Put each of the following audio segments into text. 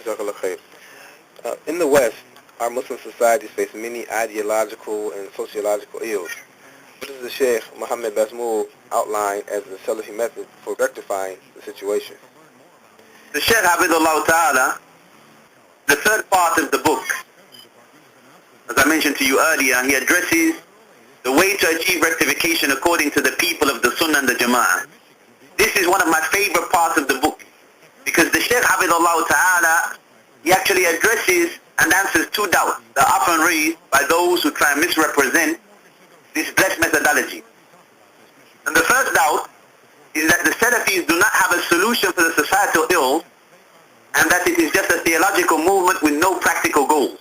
Jazakallah khair. In the West, our Muslim societies face many ideological and sociological ills. What does the Shaykh Muhammad Baazmool outline as the Salafi method for rectifying the situation? The Shaykh Habibullah Ta'ala, the third part of the book, as I mentioned to you earlier, he addresses the way to achieve rectification according to the people of the Sunnah and the Jama'ah. This is one of my favorite parts of the book, because the Shaykh Habibullah Ta'ala, he actually addresses and answers two doubts that are often raised by those who try and misrepresent this blessed methodology. And the first doubt is that the Salafis do not have a solution for the societal ills, and that it is just a theological movement with no practical goals.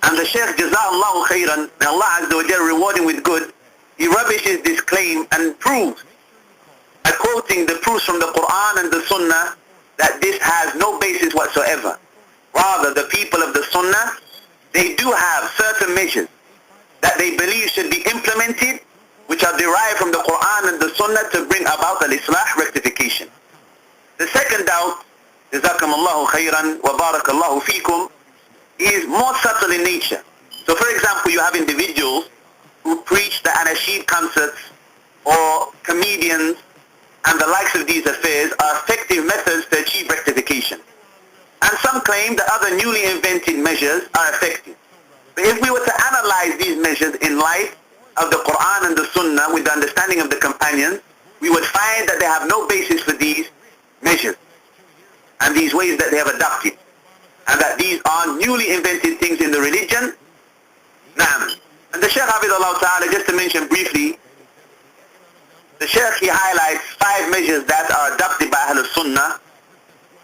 And the Shaykh, Jazahullahu khairan, may Allah Azza wa Jal reward him with good, he rubbishes this claim and proves, by quoting the proofs from the Quran and the Sunnah, that this has no basis whatsoever. Rather, the people of the Sunnah, they do have certain measures that they believe should be implemented, which are derived from the Quran and the Sunnah to bring about al-Islah, rectification. The second doubt, Jazakumullahu khairan wa barakallahu feekum, is more subtle in nature. So for example, you have individuals who preach the Anashid concerts or comedians and the likes of these affairs are effective methods to achieve rectification. And some claim that other newly invented measures are effective. But if we were to analyze these measures in light of the Quran and the Sunnah with the understanding of the companions, we would find that they have no basis for these measures and these ways that they have adopted, and that these are newly invented things in the religion. Naam. And the Shaykh Hafidhullah Ta'ala, just to mention briefly, the Shaykh, he highlights 5 measures that are adopted by Ahlul Sunnah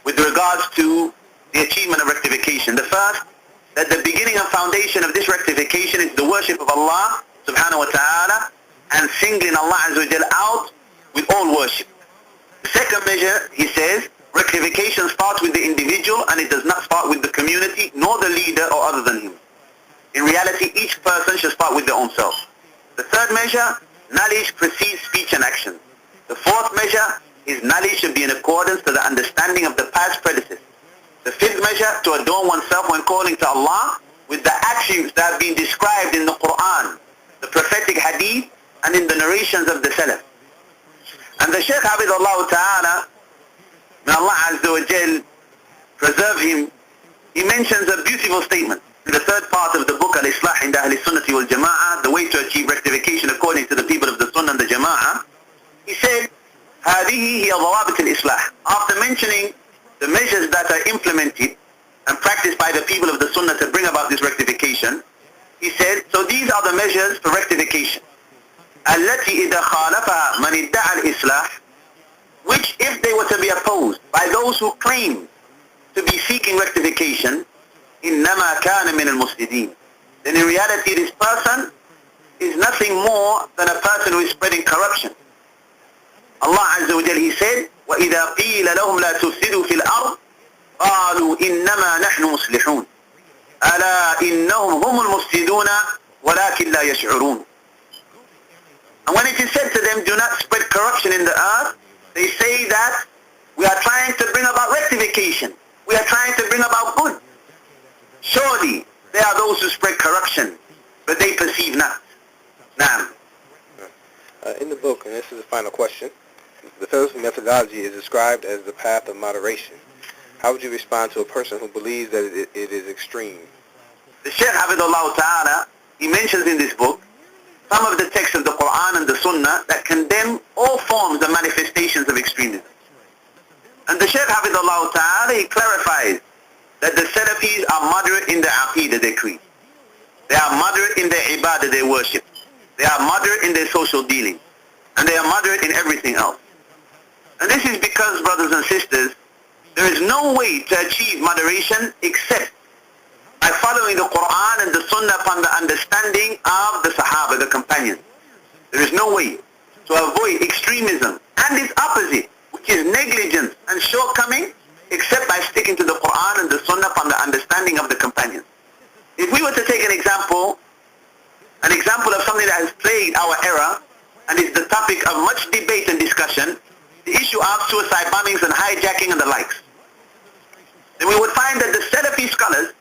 with regards to the achievement of rectification. The first, that the beginning and foundation of this rectification is the worship of Allah subhanahu wa ta'ala and singling Allah Azza wa Jal out with all worship. The second measure, he says, rectification starts with the individual and it does not start with the community nor the leader or other than him. In reality, each person should start with their own self. The third measure, knowledge precedes speech and action. The fourth measure is knowledge should be in accordance to the understanding of the past predecessors. The fifth measure, to adorn oneself when calling to Allah with the attributes that have been described in the Quran, the prophetic hadith, and in the narrations of the Salaf. And the Shaykh Habibullah Ta'ala, may Allah Azza wa Jal preserve him, he mentions a beautiful statement in the third part of the book, Al-Islah inda Ahli Sunnati wal Jama'ah, the way to achieve rectification according to the people of the Sunnah and the Jama'ah. He said, هذه هي ضوابط الإصلاح. After mentioning the measures that are implemented and practiced by the people of the Sunnah to bring about this rectification, he said, so these are the measures for rectification. التي إذا خالفها من ادعى الإصلاح, which if they were to be opposed by those who claim to be seeking rectification, إنما كان من المفسدين, then in reality this person is nothing more than a person who is spreading corruption. Allah Azza wa Jal, he said, وَإِذَا قِيلَ لَهُمْ لَا تُفْسِدُوا فِي الْأَرْضِ قَالُوا إِنَّمَا نَحْنُ مُصْلِحُونَ أَلَا إِنَّهُمْ هُمُ الْمُفْسِدُونَ وَلَكِنْ لَا يَشْعُرُونَ. And when it is said to them, do not spread corruption in the earth, they say that we are trying to bring about rectification. We are trying to bring about good. Surely there are those who spread corruption, but they perceive not. Naam. In the book, and this is the final question, the Salafi methodology is described as the path of moderation. How would you respond to a person who believes that it is extreme? The Shaykh Habibullah Ta'ala, he mentions in this book some of the texts of the Quran and the Sunnah that condemn all forms and manifestations of extremism. And the Shaykh Habibullah Ta'ala, he clarifies that the Salafis are moderate in their aqeedah, their creed. They are moderate in their ibadah, their worship. They are moderate in their social dealing. And they are moderate in everything else. And this is because, brothers and sisters, there is no way to achieve moderation except by following the Quran and the Sunnah upon the understanding of the Sahaba, the companions. There is no way to avoid extremism and its opposite, which is negligence and shortcoming, except by sticking to the Quran and the Sunnah upon the understanding of the companions. If we were to take an example of something that has plagued our era, and is the topic of much debate and discussion, the issue of suicide bombings and hijacking and the likes, then we would find that Salafi scholars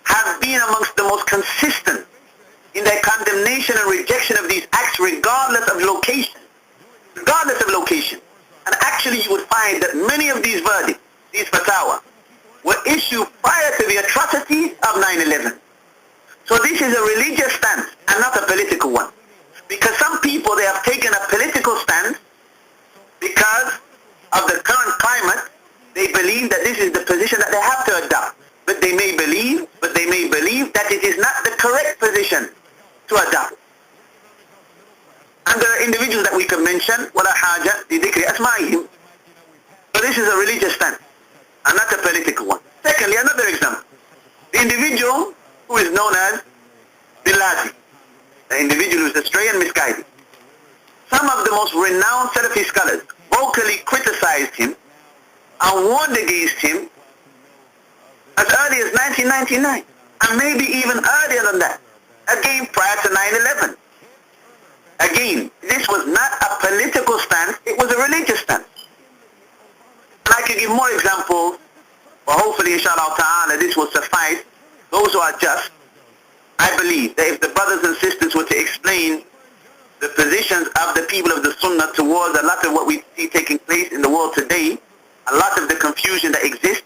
have been amongst the most consistent in their condemnation and rejection of these acts regardless of location. Regardless of location. And actually you would find that many of these verdicts, these fatwa, were issued prior to the atrocities of 9/11. So this is a religious stance and not a political one. Because some people, they have taken a political stance because of the current climate. They believe that this is the position that they have to adopt. But they may believe that it is not the correct position to adopt. And there are individuals that we can mention, وَلَا حَاجَةَ لِذِكْرِ أَسْمَائِهِمْ. So this is a religious stance and not a political one. Secondly, another example. The individual who is known as Bilazi, the individual who is astray and misguided. Some of the most renowned Salafi scholars vocally criticized him and warned against him as early as 1999, and maybe even earlier than that, again prior to 9/11. Again, this was not a political stance, it was a religious stance. And I can give more examples, but hopefully inshallah ta'ala this will suffice those who are just. I believe that if the brothers and sisters were to explain the positions of the people of the Sunnah towards a lot of what we see taking place in the world today, a lot of the confusion that exists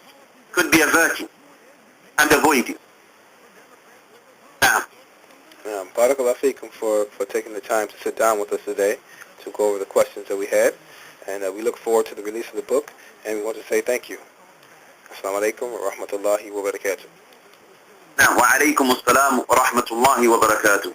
could be averted and avoided. Now, Barakallahu feekum for taking the time to sit down with us today to go over the questions that we had. And we look forward to the release of the book. And we want to say thank you. Assalamu alaikum wa rahmatullahi wa barakatuh. wa alaikum assalam wa rahmatullahi wa barakatuh.